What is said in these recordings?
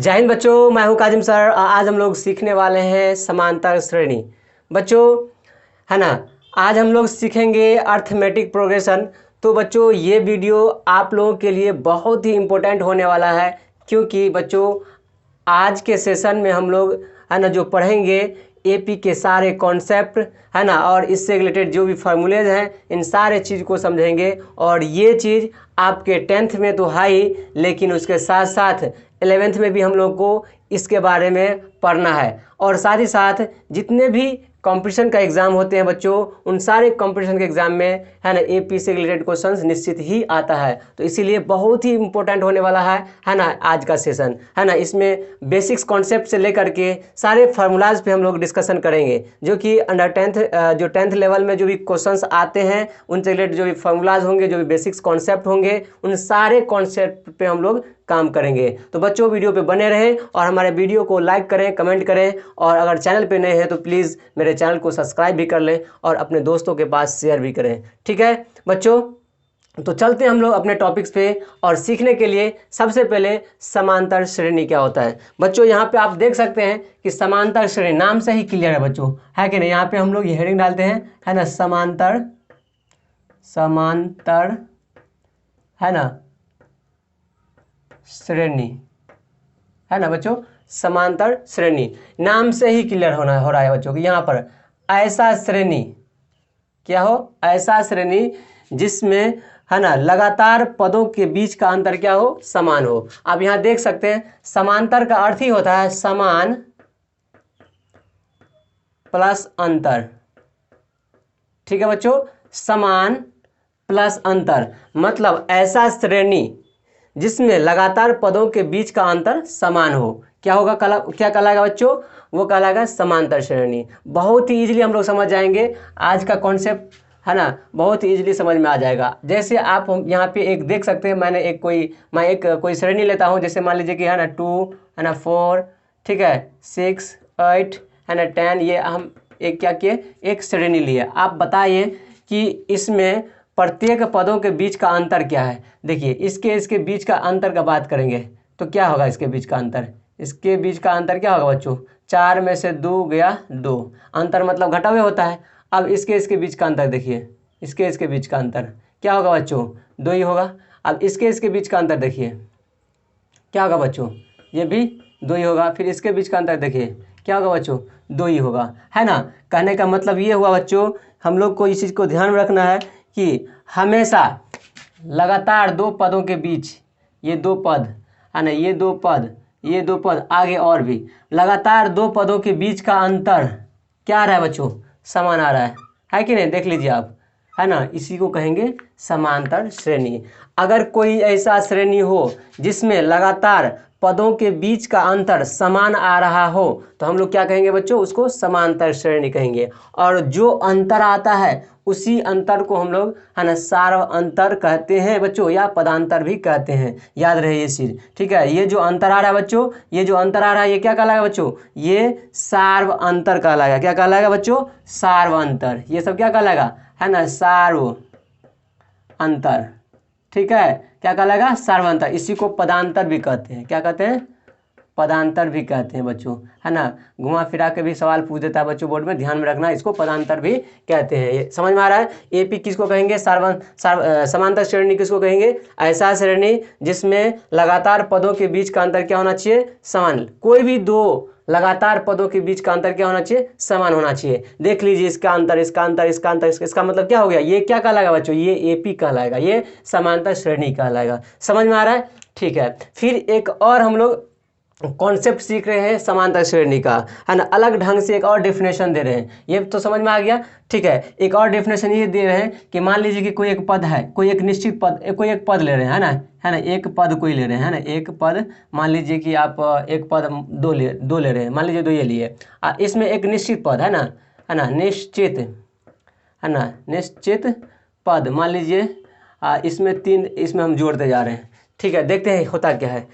जय हिंद बच्चों, मैं हूं काजिम सर। आज हम लोग सीखने वाले हैं समांतर श्रेणी। बच्चों है ना, आज हम लोग सीखेंगे अर्थमेटिक प्रोग्रेशन। तो बच्चों ये वीडियो आप लोगों के लिए बहुत ही इम्पोर्टेंट होने वाला है, क्योंकि बच्चों आज के सेशन में हम लोग है ना जो पढ़ेंगे एपी के सारे कॉन्सेप्ट है ना, और इससे रिलेटेड जो भी फार्मूलेज हैं इन सारे चीज़ को समझेंगे। और ये चीज़ आपके 10th में तो है ही, लेकिन उसके साथ साथ 11th में भी हम लोग को इसके बारे में पढ़ना है। और साथ ही साथ जितने भी कंपटीशन का एग्ज़ाम होते हैं बच्चों, उन सारे कंपटीशन के एग्ज़ाम में है ना एपी से रिलेटेड क्वेश्चंस निश्चित ही आता है। तो इसीलिए बहुत ही इंपॉर्टेंट होने वाला है ना आज का सेशन है ना। इसमें बेसिक्स कॉन्सेप्ट से लेकर के सारे फार्मूलाज पे हम लोग डिस्कशन करेंगे, जो कि अंडर 10th लेवल में जो भी क्वेश्चंस आते हैं उनसे रिलेटेड जो भी फार्मूलाज होंगे, जो भी बेसिक्स कॉन्सेप्ट होंगे, उन सारे कॉन्सेप्ट पे हम लोग काम करेंगे। तो बच्चों वीडियो पे बने रहें और हमारे वीडियो को लाइक करें, कमेंट करें, और अगर चैनल पे नए हैं तो प्लीज़ मेरे चैनल को सब्सक्राइब भी कर लें और अपने दोस्तों के पास शेयर भी करें। ठीक है बच्चों, तो चलते हैं हम लोग अपने टॉपिक्स पे। और सीखने के लिए सबसे पहले समांतर श्रेणी क्या होता है। बच्चों यहाँ पे आप देख सकते हैं कि समांतर श्रेणी नाम से ही क्लियर है बच्चों, है कि नहीं। यहाँ पे हम लोग ये हेडिंग डालते हैं है ना, समांतर है ना श्रेणी, है ना बच्चों। समांतर श्रेणी नाम से ही क्लियर हो रहा है बच्चों कि यहाँ पर ऐसा श्रेणी क्या हो, ऐसा श्रेणी जिसमें है ना लगातार पदों के बीच का अंतर क्या हो, समान हो। आप यहाँ देख सकते हैं समांतर का अर्थ ही होता है समान प्लस अंतर। ठीक है बच्चों, समान प्लस अंतर मतलब ऐसा श्रेणी जिसमें लगातार पदों के बीच का अंतर समान हो, क्या होगा, क्या कहलाएगा बच्चों, वो कहलाएगा समांतर श्रेणी। बहुत ही इजीली हम लोग समझ जाएंगे आज का कॉन्सेप्ट है ना, बहुत ही इजीली समझ में आ जाएगा। जैसे आप यहाँ पे एक देख सकते हैं, मैं एक कोई श्रेणी लेता हूँ। जैसे मान लीजिए कि है ना 2 है ना 4, ठीक है 6 8 है ना 10, ये हम एक क्या किए, एक श्रेणी लिए। आप बताइए कि इसमें प्रत्येक पदों के बीच का अंतर क्या है। देखिए इसके बीच का अंतर का बात करेंगे तो क्या होगा, इसके बीच का अंतर, इसके बीच का अंतर क्या होगा बच्चों, 4 में से 2 गया 2, अंतर मतलब घटा हुआ होता है। अब इसके बीच का अंतर देखिए, इसके बीच का अंतर क्या होगा बच्चों, 2 ही होगा। अब इसके बीच का अंतर देखिए क्या होगा बच्चों, ये भी 2 ही होगा। फिर इसके बीच का अंतर देखिए क्या होगा बच्चों, 2 ही होगा, है ना। कहने का मतलब ये हुआ बच्चों, हम लोग को इस चीज़ को ध्यान में रखना है कि हमेशा लगातार 2 पदों के बीच, ये 2 पद है ना, ये 2 पद आगे और भी लगातार 2 पदों के बीच का अंतर क्या आ रहा है बच्चों, समान आ रहा है कि नहीं। देख लीजिए आप, है ना, इसी को कहेंगे समांतर श्रेणी। अगर कोई ऐसा श्रेणी हो जिसमें लगातार पदों के बीच का अंतर समान आ रहा हो तो हम लोग क्या कहेंगे बच्चों, उसको समांतर श्रेणी कहेंगे। और जो अंतर आता है उसी अंतर को हम लोग है ना सार्व अंतर कहते हैं बच्चों, या पदांतर भी कहते हैं। याद रहे ये चीज़, ठीक है। ये जो अंतर आ रहा है बच्चों, ये जो अंतर आ रहा है ये क्या कहलाएगा बच्चों, ये सार्व अंतर कहलाएगा। क्या कहलाएगा बच्चों, सार्व अंतर। ये सब क्या कहलाएगा, है ना, सार्व अंतर। ठीक है, क्या कहलाएगा, सार्व अंतर। इसी को पदांतर भी कहते हैं। क्या कहते हैं, पदांतर भी कहते हैं बच्चों, है ना। घुमा फिरा के भी सवाल पूछ देता है बच्चों बोर्ड में, ध्यान में रखना, इसको पदांतर भी कहते हैं। ये समझ में आ रहा है। एपी किसको कहेंगे, समांतर श्रेणी किसको कहेंगे, ऐसा श्रेणी जिसमें लगातार पदों के बीच का अंतर क्या होना चाहिए, समान। कोई भी 2 लगातार पदों के बीच का अंतर क्या होना चाहिए, समान होना चाहिए। देख लीजिए इसका अंतर, इसका अंतर, इसका अंतर, इसका मतलब क्या हो गया, ये क्या कहलाएगा बच्चों, ये एपी कहलाएगा, ये समांतर श्रेणी कहलाएगा। समझ में आ रहा है, ठीक है। फिर एक और हम लोग कॉन्सेप्ट सीख रहे हैं समांतर श्रेणी का, है ना। अलग ढंग से एक और डेफिनेशन दे रहे हैं, ये तो समझ में आ गया, ठीक है। एक और डेफिनेशन ये दे रहे हैं कि मान लीजिए कि कोई एक पद है, कोई एक निश्चित पद, कोई एक पद ले रहे हैं, है ना, एक पद कोई ले रहे हैं, है ना, एक पद। मान लीजिए कि आप एक पद 2 ले रहे हैं, मान लीजिए 2 ये लिए। इसमें एक निश्चित पद है ना, निश्चित, है ना, निश्चित पद मान लीजिए इसमें 3, इसमें हम जोड़ते जा रहे हैं। ठीक है, देखते हैं होता क्या है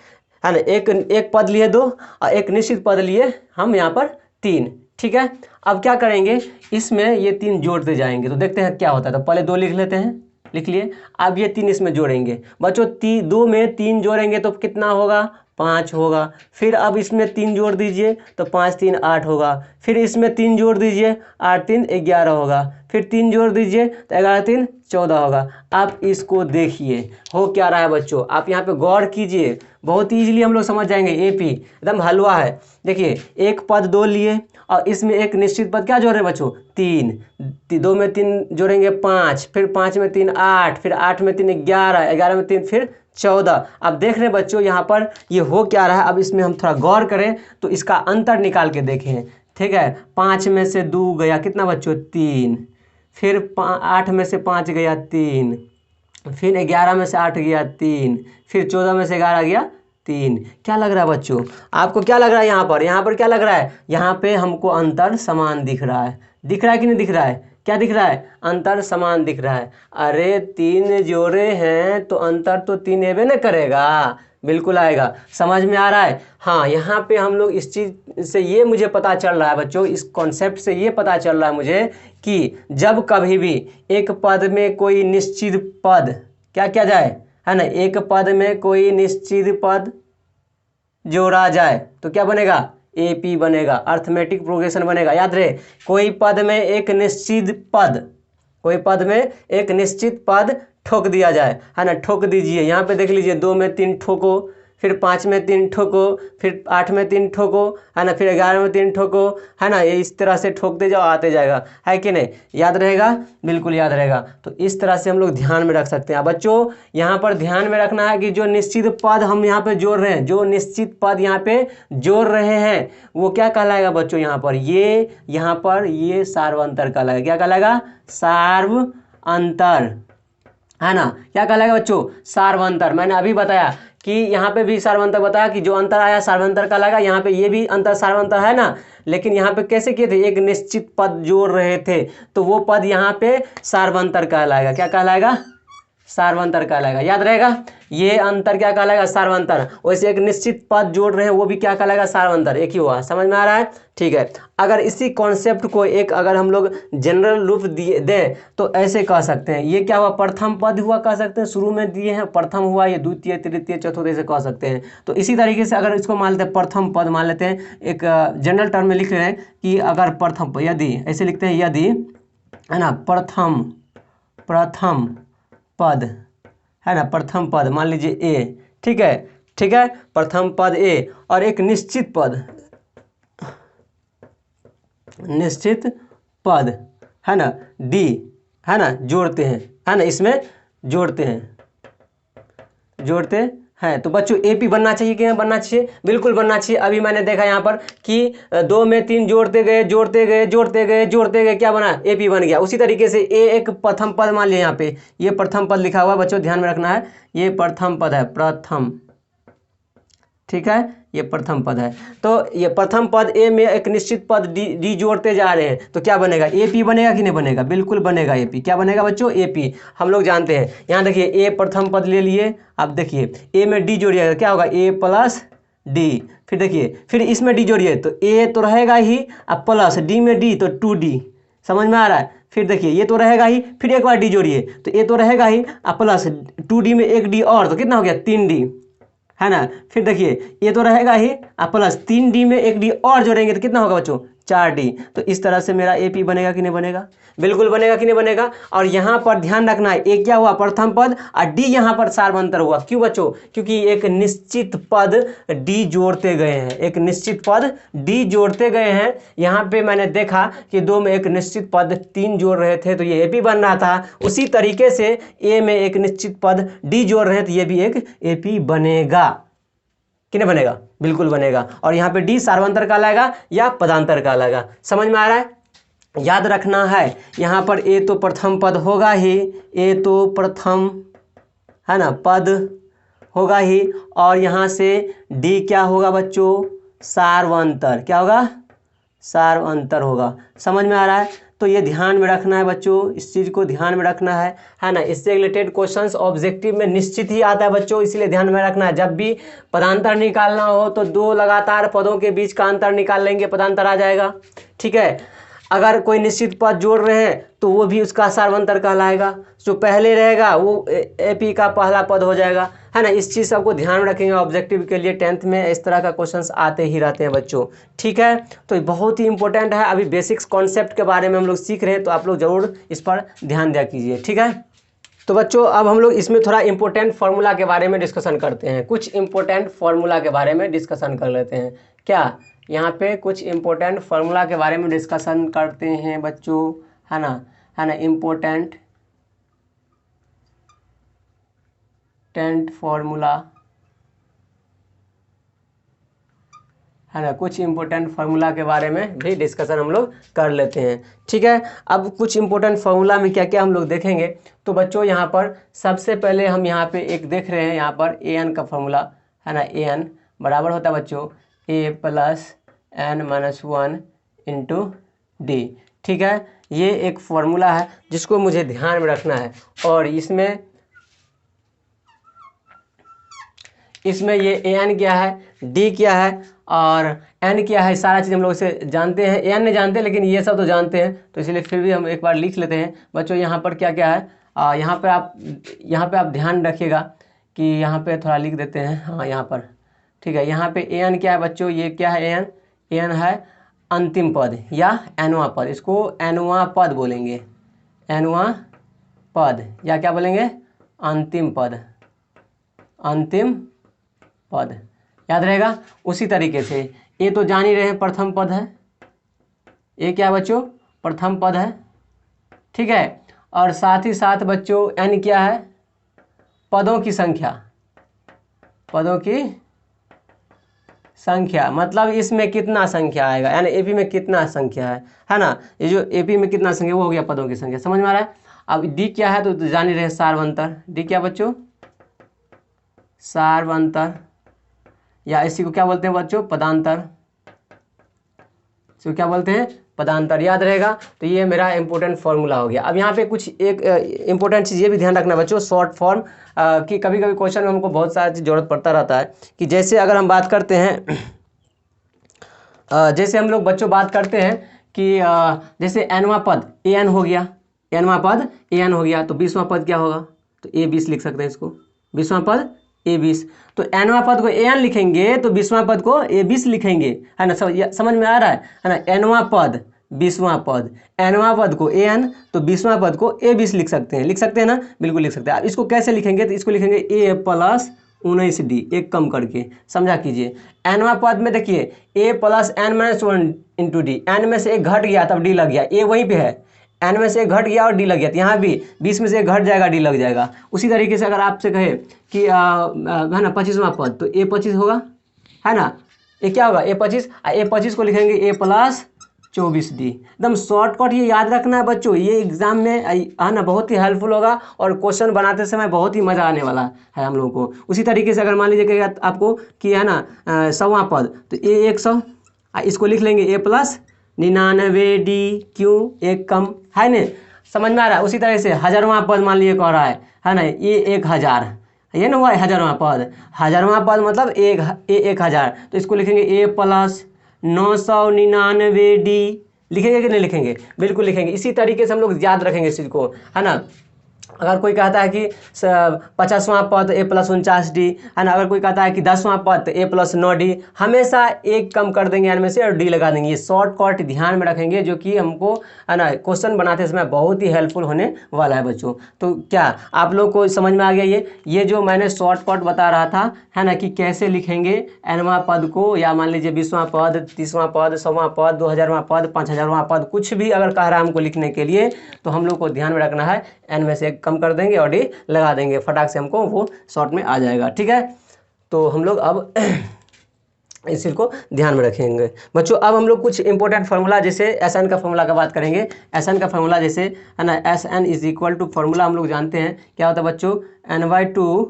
ना। एक पद लिए 2 और एक निश्चित पद लिए हम यहाँ पर 3। ठीक है, अब क्या करेंगे, इसमें ये 3 जोड़ते जाएंगे तो देखते हैं क्या होता है। तो पहले 2 लिख लेते हैं, लिख लिए। अब ये 3 इसमें जोड़ेंगे बच्चों, 2 में 3 जोड़ेंगे तो कितना होगा, 5 होगा। फिर अब इसमें 3 जोड़ दीजिए तो 5 3 8 होगा। फिर इसमें 3 जोड़ दीजिए 8 3 11 होगा। फिर 3 जोड़ दीजिए तो 11 3 14 होगा। आप इसको देखिए हो क्या रहा है बच्चों, आप यहाँ पे गौर कीजिए, बहुत ईजिली हम लोग समझ जाएंगे। एपी एकदम हलवा है। देखिए एक पद 2 लिए और इसमें एक निश्चित पद क्या जोड़ रहे हैं बच्चों 3, 2 में 3 जोड़ेंगे 5, फिर 5 में 3 8, फिर 8 में 3 11, 11 में 3 फिर 14। अब देख रहे हैं बच्चों यहाँ पर ये हो क्या रहा है। अब इसमें हम थोड़ा गौर करें तो इसका अंतर निकाल के देखें। ठीक है, 5 में से 2 गया कितना बच्चों 3, फिर 8 में से 5 गया 3, फिर 11 में से 8 गया 3, फिर 14 में से 11 गया 3। क्या लग रहा है बच्चों आपको, क्या लग रहा है यहाँ पर क्या लग रहा है, यहाँ पे हमको अंतर समान दिख रहा है। दिख रहा है कि नहीं दिख रहा है, क्या दिख रहा है, अंतर समान दिख रहा है। अरे 3 जोड़े हैं तो अंतर तो 3 एबे न करेगा, बिल्कुल आएगा। समझ में आ रहा है। हाँ, यहाँ पे हम लोग इस चीज़ से ये मुझे पता चल रहा है बच्चों, इस कॉन्सेप्ट से ये पता चल रहा है मुझे कि जब कभी भी एक पद में कोई निश्चित पद क्या किया जाए, है ना, एक पद में कोई निश्चित पद जोड़ा जाए तो क्या बनेगा, एपी बनेगा, अर्थमेटिक प्रोग्रेशन बनेगा। याद रहे, कोई पद में एक निश्चित पद ठोक दिया जाए, है ना, ठोक दीजिए। यहाँ पे देख लीजिए 2 में 3 ठोको, फिर 5 में 3 ठोको, फिर 8 में 3 ठोको, है ना, फिर 11 में 3 ठोको, है ना, ये इस तरह से ठोकते जाओ आते जाएगा, है कि नहीं। याद रहेगा, बिल्कुल याद रहेगा। तो इस तरह से हम लोग ध्यान में रख सकते हैं। बच्चों यहाँ पर ध्यान में रखना है कि जो निश्चित पद हम यहाँ पे जोड़ रहे हैं, जो निश्चित पद यहाँ पे जोड़ रहे हैं वो क्या कहलाएगा बच्चों, यहाँ पर ये सार्वंतर कहलाएगा। क्या कहलाएगा, सार्वअंतर, है ना। क्या कहलाएगा बच्चों, सार्वंतर। मैंने अभी बताया कि यहाँ पे भी सार्वंतर बताया कि जो अंतर आया सार्वंतर कहलाएगा। यहाँ पे ये भी अंतर सार्वंतर है ना, लेकिन यहाँ पे कैसे किए थे, एक निश्चित पद जोड़ रहे थे तो वो पद यहाँ पे सार्वंतर कहलाएगा। क्या कहलाएगा, सार्वंतर कहलाएगा। याद रहेगा, ये अंतर क्या कहलाएगा, सार्वंतर। वैसे एक निश्चित पद जोड़ रहे हैं वो भी क्या कहलाएगा, सार्वंतर। एक ही हुआ, समझ में आ रहा है। ठीक है, अगर इसी कॉन्सेप्ट को एक अगर हम लोग जनरल रूप दिए दें तो ऐसे कह सकते हैं, ये क्या हुआ, प्रथम पद हुआ कह सकते हैं। शुरू में दिए हैं प्रथम हुआ, ये द्वितीय तृतीय चतुर्थ ऐसे कह सकते हैं। तो इसी तरीके से अगर इसको मान लेते हैं प्रथम पद, मान लेते हैं एक जनरल टर्म में लिख रहे हैं कि अगर प्रथम, यदि ऐसे लिखते हैं, यदि, है ना, प्रथम पद, है ना, प्रथम पद मान लीजिए ए, ठीक है, प्रथम पद ए और एक निश्चित पद, है ना, डी, है ना, जोड़ते हैं, है ना, इसमें जोड़ते हैं तो बच्चों एपी बनना चाहिए कि नहीं बनना चाहिए, बिल्कुल बनना चाहिए। अभी मैंने देखा यहाँ पर कि 2 में 3 जोड़ते गए क्या बना, एपी बन गया। उसी तरीके से ए एक प्रथम पद मान लिया, यहाँ पे ये प्रथम पद लिखा हुआ बच्चों, ध्यान में रखना है, ये प्रथम पद है, प्रथम, ठीक है, ये प्रथम पद है। तो ये प्रथम पद ए में एक निश्चित पद डी जोड़ते जा रहे हैं तो क्या बनेगा, एपी बनेगा कि नहीं बनेगा, बिल्कुल बनेगा एपी। क्या बनेगा बच्चों, एपी। हम लोग जानते हैं, यहाँ देखिए ए प्रथम पद ले लिए, अब देखिए ए में डी जोड़िएगा क्या होगा, ए प्लस डी। फिर देखिए फिर इसमें डी जोड़िए तो ए तो रहेगा ही, अब प्लस डी में डी तो 2D, समझ में आ रहा है। फिर देखिए ये तो रहेगा ही, फिर एक बार डी जोड़िए तो ए तो रहेगा ही, अब प्लस 2D में एक डी और, तो कितना हो गया 3D, है ना। फिर देखिए ये तो रहेगा ही, अब प्लस 3D में एक डी और जोड़ेंगे तो कितना होगा बच्चों 4D। तो इस तरह से मेरा एपी बनेगा कि नहीं बनेगा, बिल्कुल बनेगा कि नहीं बनेगा। और यहाँ पर ध्यान रखना है, एक क्या हुआ प्रथम पद और डी यहाँ पर सार्वंतर हुआ। क्यों बच्चों, क्योंकि एक निश्चित पद डी जोड़ते गए हैं, यहाँ पे मैंने देखा कि 2 में एक निश्चित पद 3 जोड़ रहे थे तो ये एपी बन रहा था। उसी तरीके से ए में एक निश्चित पद डी जोड़ रहे हैं तो ये भी एक एपी बनेगा कि नहीं बनेगा, बिल्कुल बनेगा। और यहाँ पे डी सार्वंतर कहलाएगा या पदांतर कहलाएगा, समझ में आ रहा है। याद रखना है, यहाँ पर ए तो प्रथम पद होगा ही, ए तो प्रथम, है ना, पद होगा ही, और यहाँ से डी क्या होगा बच्चों, सार्वंतर। क्या होगा, सार्वंतर होगा, समझ में आ रहा है। तो ये ध्यान में रखना है बच्चों, इस चीज़ को ध्यान में रखना है ना। इससे रिलेटेड क्वेश्चंस ऑब्जेक्टिव में निश्चित ही आता है बच्चों, इसलिए ध्यान में रखना है। जब भी पदांतर निकालना हो तो 2 लगातार पदों के बीच का अंतर निकाल लेंगे, पदांतर आ जाएगा, ठीक है। अगर कोई निश्चित पद जोड़ रहे हैं तो वो भी उसका सार्वंतर कहलाएगा। जो पहले रहेगा वो एपी का पहला पद हो जाएगा, है ना। इस चीज़ सबको ध्यान में रखेंगे, ऑब्जेक्टिव के लिए 10th में इस तरह का क्वेश्चंस आते ही रहते हैं बच्चों, ठीक है। तो ये बहुत ही इंपॉर्टेंट है। अभी बेसिक्स कॉन्सेप्ट के बारे में हम लोग सीख रहे हैं, तो आप लोग ज़रूर इस पर ध्यान दिया कीजिए, ठीक है। तो बच्चों अब हम लोग इसमें थोड़ा इंपॉर्टेंट फार्मूला के बारे में डिस्कशन करते हैं। कुछ इंपॉर्टेंट फार्मूला के बारे में डिस्कशन कर लेते हैं। क्या यहाँ पे कुछ इंपॉर्टेंट फार्मूला के बारे में डिस्कशन करते हैं बच्चों, है ना, इम्पोर्टेंट फार्मूला, है ना। कुछ इंपॉर्टेंट फार्मूला के बारे में भी डिस्कशन हम लोग कर लेते हैं, ठीक है। अब कुछ इंपॉर्टेंट फार्मूला में क्या क्या हम लोग देखेंगे। तो बच्चों यहाँ पर सबसे पहले हम यहाँ पे एक देख रहे हैं, यहाँ पर ए एन का फार्मूला, है ना। ए एन बराबर होता है बच्चों A plus N minus 1 into D, ठीक है। ये एक फार्मूला है जिसको मुझे ध्यान में रखना है। और इसमें ये ए एन क्या है, डी क्या है और एन क्या है, सारा चीज़ हम लोग इसे जानते हैं। एन नहीं जानते लेकिन ये सब तो जानते हैं, तो इसलिए फिर भी हम एक बार लिख लेते हैं बच्चों। यहाँ पर क्या क्या है, यहाँ पे आप ध्यान रखिएगा कि यहाँ पे थोड़ा लिख देते हैं, हाँ यहाँ पर, ठीक है। यहाँ पे ए एन क्या है बच्चों, ये क्या है ए एन है अंतिम पद या एनवा पद, इसको एनवा पद बोलेंगे, एनवा पद या क्या बोलेंगे, अंतिम पद, अंतिम पद, याद रहेगा। उसी तरीके से ये तो जान ही रहे हैं प्रथम पद है, ये क्या बच्चों प्रथम पद है, ठीक है। और साथ ही साथ बच्चों एन क्या है, पदों की संख्या, पदों की संख्या, मतलब इसमें कितना संख्या आएगा, यानी एपी में कितना संख्या है ना। ये जो एपी में कितना संख्या वो हो गया पदों की संख्या, समझ में आ रहा है। अब डी क्या है तो जान ही रहे सार्वंतर, डी क्या बच्चों सार्वंतर, या इसी को क्या बोलते हैं बच्चों पदांतर, इसको क्या बोलते हैं पदांतर, याद रहेगा। तो ये मेरा इंपॉर्टेंट फार्मूला हो गया। अब यहाँ पे कुछ एक इंपॉर्टेंट चीज़ ये भी ध्यान रखना बच्चों, शॉर्ट फॉर्म कि कभी कभी क्वेश्चन में हमको बहुत सारी चीज़ जरूरत पड़ता रहता है। कि जैसे अगर हम बात करते हैं जैसे हम लोग बच्चों बात करते हैं कि जैसे एनवा पद ए एन हो गया, एनवा पद ए एन हो गया, तो 20वां पद क्या होगा, तो ए 20 लिख सकते हैं इसको, 20वां पद ए 20। तो एनवा पद को ए एन लिखेंगे तो 20वां पद को ए 20 लिखेंगे, है ना। समझ में आ रहा है ना। एनवा पद 20वां पद, एनवा पद को ए एन तो 20वां पद को ए 20 लिख सकते हैं ना, बिल्कुल लिख सकते हैं। अब इसको कैसे लिखेंगे, तो इसको लिखेंगे ए प्लस 19 डी, एक कम करके, समझा कीजिए। एनवा पद में देखिए A plus N minus 1 into D, N में से एक घट गया तब डी लग गया, ए वहीं पे है, एन में से एक घट गया और डी लग गया, तो यहाँ भी 20 में से एक घट जाएगा डी लग जाएगा। उसी तरीके से अगर आपसे कहे कि है ना 25वां पद, तो ए 25 होगा, है ना। ये क्या होगा ए 25, ए 25 को लिखेंगे ए प्लस 24 डी। एकदम शॉर्टकट ये याद रखना है बच्चों, ये एग्जाम में है ना बहुत ही हेल्पफुल होगा और क्वेश्चन बनाते समय बहुत ही मज़ा आने वाला है हम लोगों को। उसी तरीके से अगर मान लीजिए कि आपको कि है ना 100वां पद, तो ए 100, इसको लिख लेंगे ए प्लस 99 डी, क्यों एक कम, है ना, समझ में आ रहा है। उसी तरह से 1000वां पद मान लीजिए कह रहा है ना, ये 1000, ये ना हुआ 1000वां पद, 1000वां पद मतलब 1000, तो इसको लिखेंगे ए प्लस 999 डी, लिखेंगे कि नहीं लिखेंगे, बिल्कुल लिखेंगे। इसी तरीके से हम लोग याद रखेंगे इस चीज़ को, है ना। अगर कोई कहता है कि 50वां पद ए प्लस 49 डी, है ना। अगर कोई कहता है कि 10वां पद ए प्लस 9 डी, हमेशा एक कम कर देंगे एन में से और डी लगा देंगे। ये शॉर्टकट ध्यान में रखेंगे जो कि हमको है ना क्वेश्चन बनाते समय बहुत ही हेल्पफुल होने वाला है बच्चों। तो क्या आप लोग को समझ में आ गया ये जो मैंने शॉर्टकट बता रहा था, है ना, कि कैसे लिखेंगे एनवां पद को, या मान लीजिए 20वां पद, 30वां पद, 100वां पद, 2000वां पद, 5000वां पद, कुछ भी अगर कह रहा है हमको लिखने के लिए, तो हम लोग को ध्यान में रखना है एन में से कम कर देंगे और डी लगा देंगे, फटाक से हमको वो शॉर्ट में आ जाएगा, ठीक है। तो हम लोग अब इस चीज़ को ध्यान में रखेंगे बच्चों। अब हम लोग कुछ इंपॉर्टेंट फार्मूला जैसे एस एन का फार्मूला का बात करेंगे। एस एन का फार्मूला जैसे है ना, S N is equal to formula हम लोग जानते हैं क्या होता है बच्चों, n/2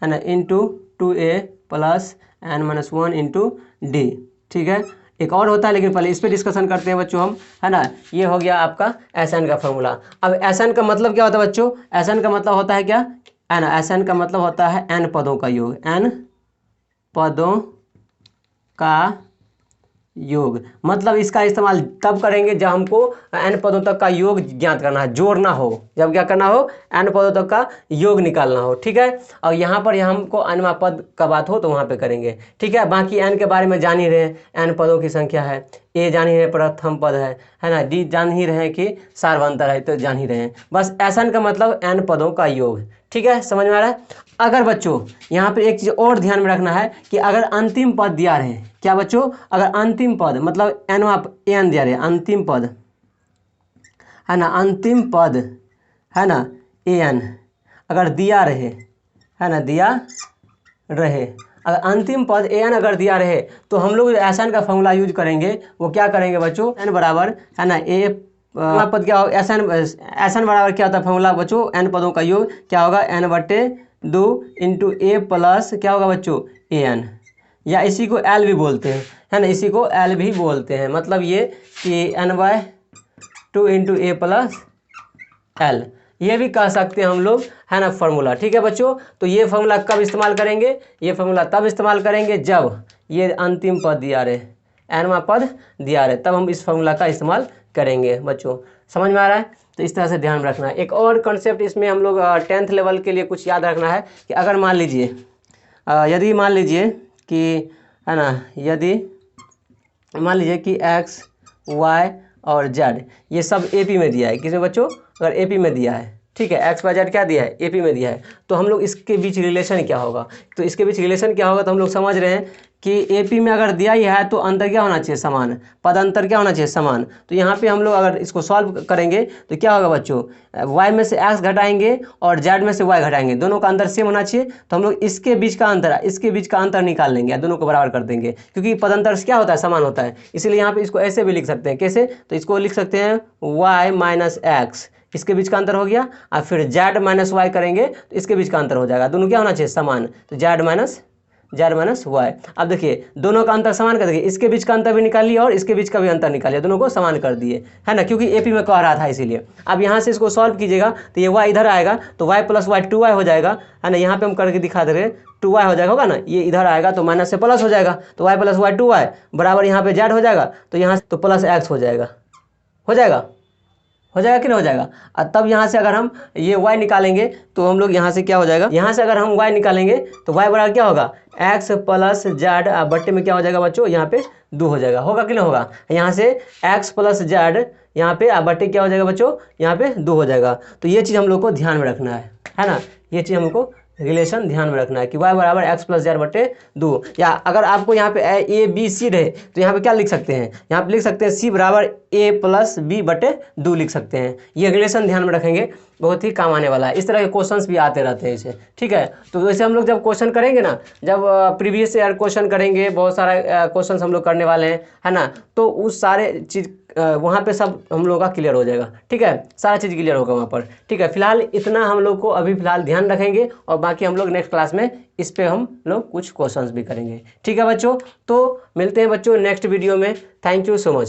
है ना into 2a plus n minus 1 into D, ठीक है। एक और होता है लेकिन पहले इस पर डिस्कशन करते हैं बच्चों हम, है ना। ये हो गया आपका एस एन का फार्मूला। अब एस एन का मतलब क्या होता है बच्चों, एस एन का मतलब होता है क्या, है ना, एस एन का मतलब होता है n पदों का योग, n पदों का योग, मतलब इसका इस्तेमाल तब करेंगे जब हमको n पदों तक का योग ज्ञात करना है, जोड़ना हो, जब क्या करना हो, n पदों तक का योग निकालना हो। ठीक है, और यहाँ पर हमको nवां पद का बात हो तो वहाँ पे करेंगे। ठीक है, बाकी n के बारे में जान ही रहे हैं, n पदों की संख्या है, a जान ही रहे प्रथम पद है ना, d जान ही रहे कि सार्वंतर है, तो जान ही रहे हैं। बस Sn का मतलब n पदों का योग। ठीक है, समझ में आ रहा है। अगर बच्चों यहाँ पे एक चीज़ और ध्यान में रखना है कि अगर अंतिम पद दिया रहे, क्या बच्चों, अगर अंतिम पद मतलब n दिया रहे, अंतिम पद है ना, अंतिम पद है ना an अगर दिया रहे, है ना, दिया रहे, अगर अंतिम पद an अगर दिया रहे तो हम लोग Sn का फॉर्मूला यूज करेंगे। वो क्या करेंगे बच्चों, n बराबर है ना a पद क्या होगा, Sn बराबर क्या होता है फॉर्मूला बच्चों, n पदों का योग क्या होगा, n/2 इंटू a प्लस क्या होगा बच्चों an, या इसी को L भी बोलते हैं, है ना, इसी को L भी बोलते हैं। मतलब ये कि n/2 into a plus L, ये भी कह सकते हैं हम लोग, है ना, फार्मूला। ठीक है बच्चों, तो ये फार्मूला कब इस्तेमाल करेंगे, ये फार्मूला तब इस्तेमाल करेंगे जब ये अंतिम पद दिया रहे, nवां पद दिया रहे, तब हम इस फार्मूला का इस्तेमाल करेंगे। बच्चों समझ में आ रहा है, तो इस तरह से ध्यान रखना है। एक और कॉन्सेप्ट इसमें हम लोग 10th लेवल के लिए कुछ याद रखना है कि अगर मान लीजिए यदि मान लीजिए कि है ना, यदि मान लीजिए कि x y और z ये सब AP में दिया है, किसमें बच्चों, अगर AP में दिया है, ठीक है, x y z क्या दिया है, AP में दिया है, तो हम लोग इसके बीच रिलेशन क्या होगा, तो इसके बीच रिलेशन क्या होगा, तो हम लोग समझ रहे हैं कि AP में अगर दिया ही है तो अंतर क्या होना चाहिए, समान, पद अंतर क्या होना चाहिए, समान। तो यहाँ पे हम लोग अगर इसको सॉल्व करेंगे तो क्या होगा बच्चों, y में से x घटाएंगे और z में से y घटाएंगे, दोनों का अंतर सेम होना चाहिए, तो हम लोग इसके बीच का अंतर, इसके बीच का अंतर निकाल लेंगे, दोनों को बराबर कर देंगे, क्योंकि पद अंतर क्या होता है, समान होता है। इसीलिए यहाँ पे इसको ऐसे भी लिख सकते हैं, कैसे, तो इसको लिख सकते हैं y माइनस एक्स, इसके बीच का अंतर हो गया, और फिर z माइनस वाई करेंगे तो इसके बीच का अंतर हो जाएगा, दोनों क्या होना चाहिए, समान, तो z माइनस वाई। अब देखिए दोनों का अंतर समान कर दिए, इसके बीच का अंतर भी निकाल लिया और इसके बीच का भी अंतर निकाल लिया, दोनों को समान कर दिए, है ना, क्योंकि AP में कह रहा था इसीलिए। अब यहाँ से इसको सॉल्व कीजिएगा तो ये y इधर आएगा तो y प्लस वाई 2y हो जाएगा, है ना, यहाँ पे हम करके दिखा दे रहे 2y हो जाएगा, होगा ना, ये इधर आएगा तो माइनस से प्लस हो जाएगा, तो y प्लस वाई 2y बराबर यहाँ पे z हो जाएगा, तो यहाँ तो प्लस x हो जाएगा, हो जाएगा कि नहीं हो जाएगा। और तब यहाँ से अगर हम ये y निकालेंगे तो हम लोग यहाँ से क्या हो जाएगा, यहाँ से अगर हम y निकालेंगे तो y बराबर क्या होगा, x प्लस z बट्टे में क्या हो जाएगा बच्चों, यहाँ पे 2 हो जाएगा, होगा कि नहीं होगा, यहाँ से x प्लस z यहाँ पे बट्टे क्या हो जाएगा बच्चों, यहाँ पे 2 हो जाएगा। तो ये चीज़ हम लोग को ध्यान में रखना है ना, ये चीज़ हमको रिलेशन ध्यान में रखना है कि y बराबर x प्लस z बटे 2। या अगर आपको यहाँ पे a b c रहे तो यहाँ पे क्या लिख सकते हैं, यहाँ पे लिख सकते हैं c बराबर a प्लस b बटे 2 लिख सकते हैं। ये रिलेशन ध्यान में रखेंगे, बहुत ही काम आने वाला है। इस तरह के क्वेश्चंस भी आते रहते हैं इसे, ठीक है। तो वैसे हम लोग जब क्वेश्चन करेंगे ना, जब प्रीवियस ईयर क्वेश्चन करेंगे, बहुत सारा क्वेश्चन हम लोग करने वाले हैं, है ना, तो उस सारे चीज़ वहाँ पे सब हम लोग का क्लियर हो जाएगा, ठीक है, सारा चीज़ क्लियर होगा वहाँ पर, ठीक है। फिलहाल इतना हम लोग को अभी फिलहाल ध्यान रखेंगे, और बाकी हम लोग नेक्स्ट क्लास में इस पे हम लोग कुछ क्वेश्चंस भी करेंगे, ठीक है बच्चों। तो मिलते हैं बच्चों नेक्स्ट वीडियो में, थैंक यू सो मच।